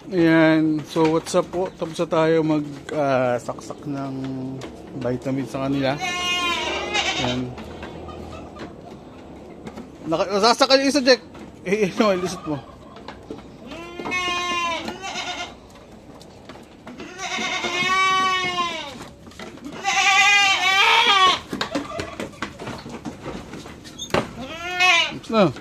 Ayan, so what's up po? Tapos na tayo mag saksak ng vitamin sa kanila. Ayan. Nasasakal yung isa, Jack. No, ilusot mo. Tapos na.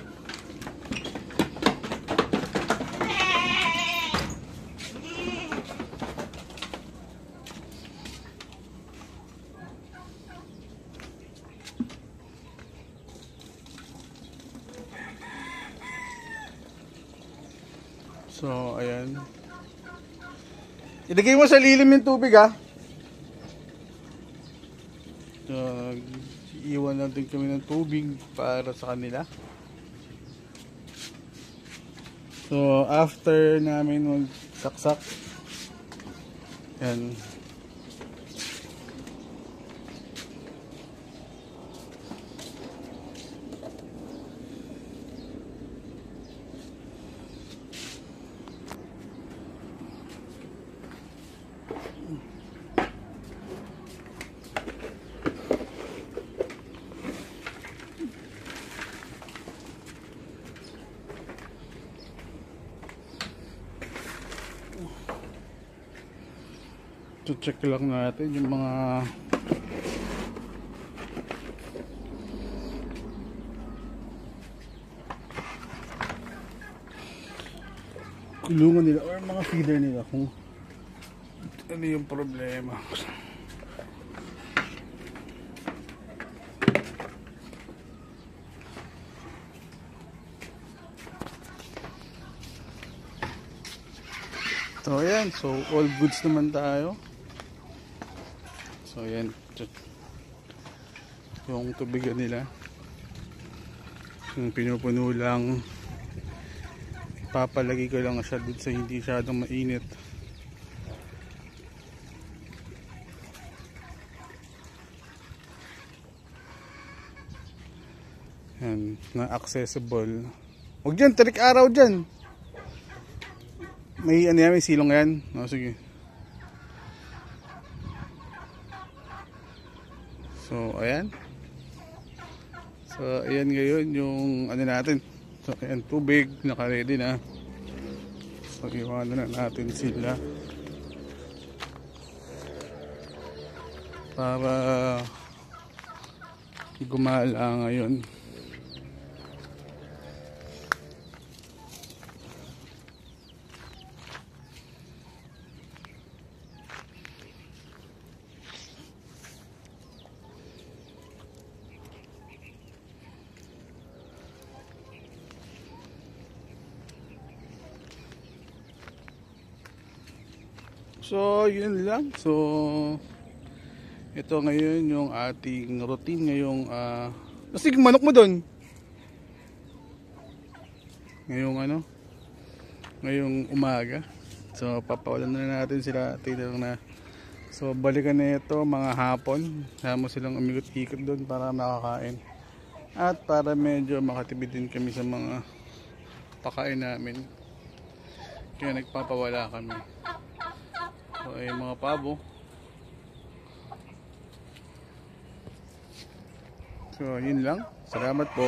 So, ayan. Ilagay mo sa lilim yung tubig, ha. So, iwan natin kami ng tubig para sa kanila. So, after namin magsaksak, ayan. Check lang natin yung mga kulungan nila or mga feeder nila kung ano yung problema. So ayan, so all goods naman tayo. So ayan, yung tubigan nila, yung pinupuno lang, papalagi ko lang siya dito sa hindi masyadong mainit. Yan, na accessible. Huwag dyan, tarik araw dyan. May ano yan, may silong yan. O sige. So, ayan. So, ayan ngayon yung ano natin. So, ayan, tubig. Naka-ready na. So, iwanan na natin sila. Para gumala ngayon. So, yun lang. So, ito ngayon yung ating routine ngayong kasi manok mo doon. Ngayong umaga. So, papawalan na natin sila. Tingnan na. So, balikan na ito mga hapon. Sama silang umikot-ikot doon para makakain. At para medyo makatipid din kami sa mga pakain namin. Kaya nagpapawala kami. So, ay mga pabo. So, yun lang. Salamat po.